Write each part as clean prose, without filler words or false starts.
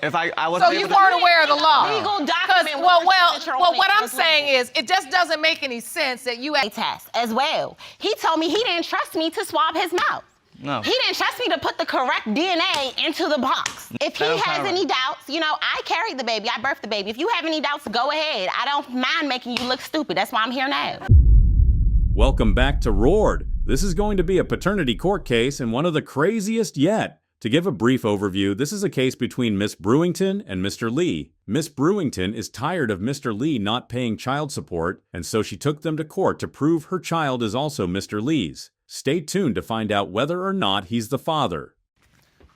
If I was So you weren't aware of the law? Legal document. Well, what I'm saying is, it just doesn't make any sense that you test as well. He told me he didn't trust me to swab his mouth. No. He didn't trust me to put the correct DNA into the box. If he has any doubts, you know, I carried the baby, I birthed the baby. If you have any doubts, go ahead. I don't mind making you look stupid. That's why I'm here now. Welcome back to Roared. This is going to be a paternity court case and one of the craziest yet. To give a brief overview, this is a case between Miss Brewington and Mr. Lee. Miss Brewington is tired of Mr. Lee not paying child support, and so she took them to court to prove her child is also Mr. Lee's. Stay tuned to find out whether or not he's the father.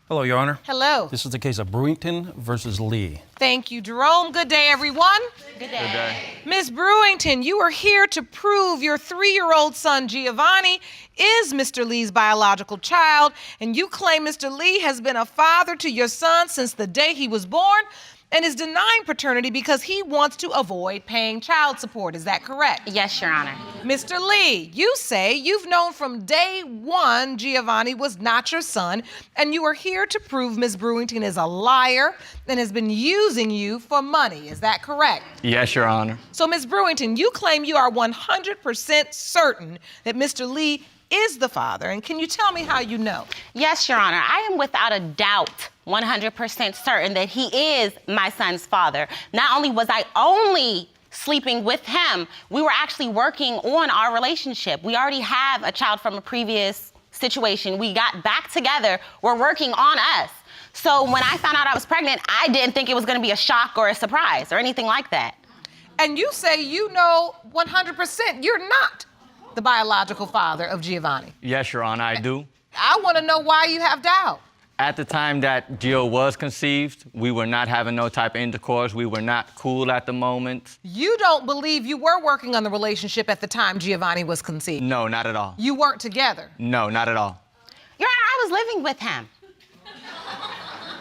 Hello, Your Honor. Hello. This is the case of Brewington versus Lee. Thank you, Jerome. Good day, everyone. Good day. Ms. Brewington, you are here to prove your 3-year-old son, Giovanni, is Mr. Lee's biological child, and you claim Mr. Lee has been a father to your son since the day he was born and is denying paternity because he wants to avoid paying child support. Is that correct? Yes, Your Honor. Mr. Lee, you say you've known from day one Giovanni was not your son, and you are here to prove Ms. Brewington is a liar and has been using you for money. Is that correct? Yes, Your Honor. So, Ms. Brewington, you claim you are 100% certain that Mr. Lee is the father, and can you tell me how you know? Yes, Your Honor. I am without a doubt 100% certain that he is my son's father. Not only was I only sleeping with him, we were actually working on our relationship. We already have a child from a previous situation. We got back together. We're working on us. So when I found out I was pregnant, I didn't think it was going to be a shock or a surprise or anything like that. And you say you know 100% you're not the biological father of Giovanni. Yes, Your Honor, I do. I want to know why you have doubt. At the time that Gio was conceived, we were not having no type of intercourse. We were not cool at the moment. You don't believe you were working on the relationship at the time Giovanni was conceived? No, not at all. You weren't together? No, not at all. Your Honor, I was living with him.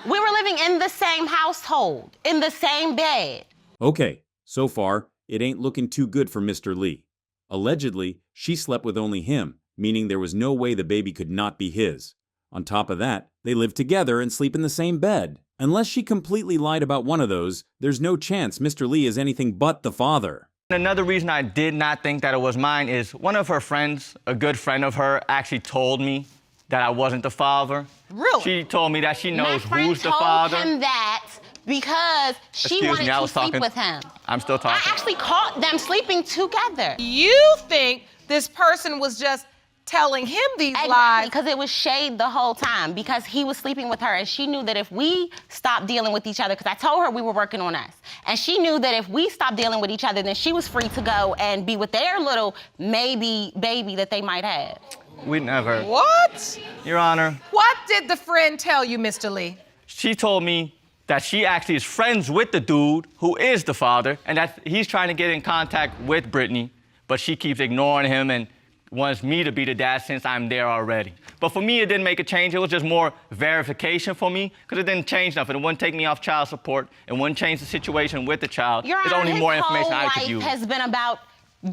We were living in the same household, in the same bed. Okay, so far, it ain't looking too good for Mr. Lee. Allegedly, she slept with only him, meaning there was no way the baby could not be his. On top of that, they live together and sleep in the same bed. Unless she completely lied about one of those, there's no chance Mr. Lee is anything but the father. Another reason I did not think that it was mine is one of her friends, a good friend of her, actually told me that I wasn't the father. Really? She told me that she knows My friend who's the father. told him that because she Excuse wanted me, I to was sleep talking. with him. I'm still I talking. actually caught them sleeping together. You think this person was just telling him these lies? Because it was shade the whole time, because he was sleeping with her, and she knew that if we stopped dealing with each other, because I told her we were working on us, and she knew that if we stopped dealing with each other, then she was free to go and be with their little maybe baby that they might have. We never. What? Your Honor, What did the friend tell you, Mr. Lee? she told me that she actually is friends with the dude who is the father, and that he's trying to get in contact with Brittany, but she keeps ignoring him and wants me to be the dad since I'm there already. But for me, it didn't make a change. It was just more verification for me, because it didn't change nothing. It wouldn't take me off child support. It wouldn't change the situation with the child. Your It's Honor, only his more information whole I could life use. has been about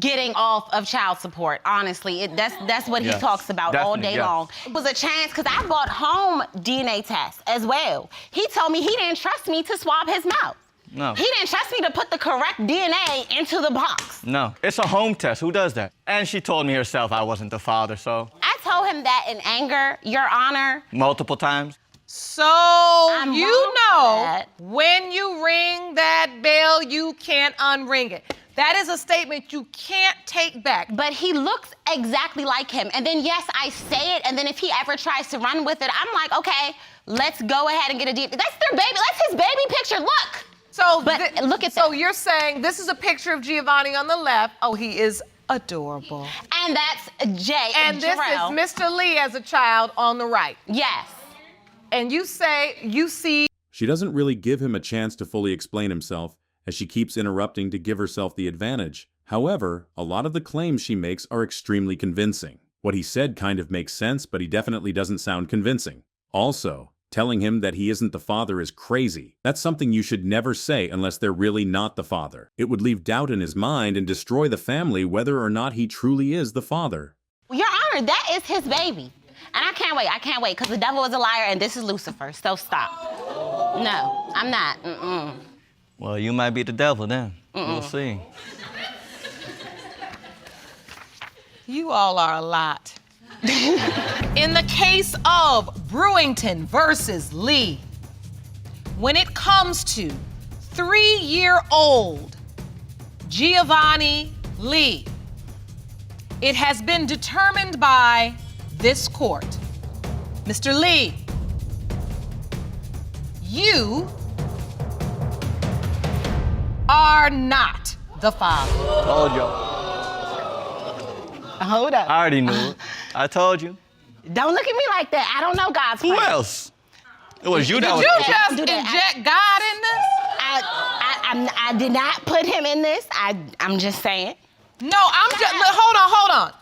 getting off of child support, honestly. That's what he Yes, talks about all definitely, day yes. long. It was a chance, because I bought home DNA tests as well. He told me he didn't trust me to swab his mouth. No. He didn't trust me to put the correct DNA into the box. No, it's a home test. Who does that? And she told me herself I wasn't the father, so I told him that in anger, Your Honor. multiple times. So I'm you wrong for know that. when you ring that bell, you can't unring it. That is a statement you can't take back. But he looks exactly like him. And then, yes, I say it, and then if he ever tries to run with it, I'm like, okay, let's go ahead and get a DNA. That's their baby. That's his baby picture. Look. So, But look at so that. you're saying this is a picture of Giovanni on the left. Oh, he is adorable. And that's Jay And this Jarrell. is Mr. Lee as a child on the right. Yes. And you say you see. She doesn't really give him a chance to fully explain himself, as she keeps interrupting to give herself the advantage. However, a lot of the claims she makes are extremely convincing. What he said kind of makes sense, but he definitely doesn't sound convincing. Also, telling him that he isn't the father is crazy. That's something you should never say unless they're really not the father. It would leave doubt in his mind and destroy the family whether or not he truly is the father. Your Honor, that is his baby. And I can't wait, because the devil is a liar and this is Lucifer, so stop. No, I'm not. Mm-mm. Well, you might be the devil then. We'll see. You all are a lot. In the case of Brewington versus Lee, when it comes to 3-year-old Giovanni Lee, it has been determined by this court. Mr. Lee, you are not the father. Told y'all. Hold up. I already knew it. I told you. Don't look at me like that. I don't know God's Who plan. else? It was you that Did was. you just do that. inject God in this? I did not put him in this. I'm just saying. No, I'm just, look, hold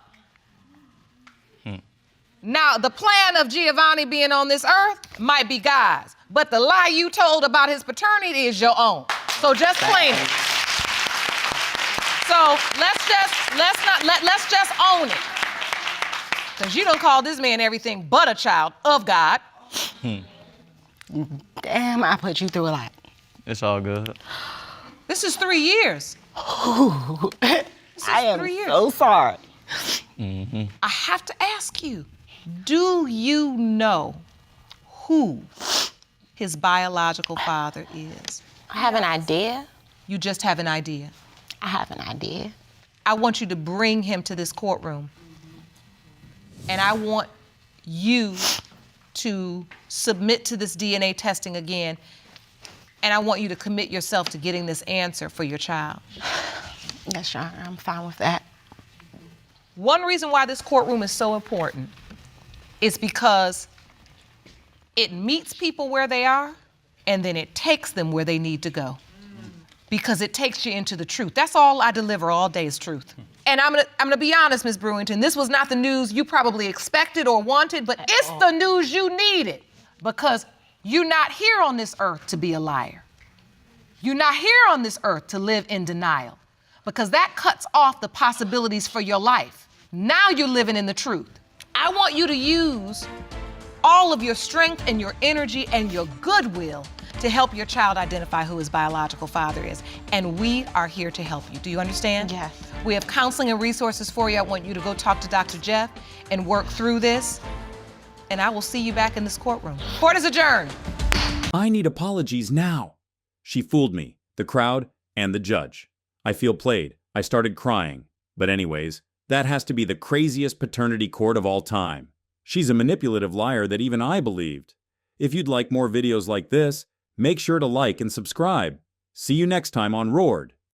on. Now, the plan of Giovanni being on this earth might be God's, but the lie you told about his paternity is your own. So just claim it. So let's just own it. Because you don't call this man everything but a child of God. Damn, I put you through a lot. It's all good. This is 3 years. I am 3 years. so sorry. I have to ask you, do you know who his biological father is? I have an idea. You just have an idea. I have an idea. I want you to bring him to this courtroom. And I want you to submit to this DNA testing again. And I want you to commit yourself to getting this answer for your child. Yes, Your Honor, I'm fine with that. One reason why this courtroom is so important is because it meets people where they are, and then it takes them where they need to go. Because it takes you into the truth. That's all I deliver all day is truth. And I'm gonna be honest, Ms. Brewington, this was not the news you probably expected or wanted, but it's the news you needed. Because you're not here on this earth to be a liar. You're not here on this earth to live in denial. Because that cuts off the possibilities for your life. Now you're living in the truth. I want you to use all of your strength and your energy and your goodwill to help your child identify who his biological father is. And we are here to help you. Do you understand? Yes. We have counseling and resources for you. I want you to go talk to Dr. Jeff and work through this. And I will see you back in this courtroom. Court is adjourned. I need apologies now. She fooled me, the crowd, and the judge. I feel played. I started crying. But anyways, that has to be the craziest paternity court of all time. She's a manipulative liar that even I believed. If you'd like more videos like this, make sure to like and subscribe. See you next time on Roared.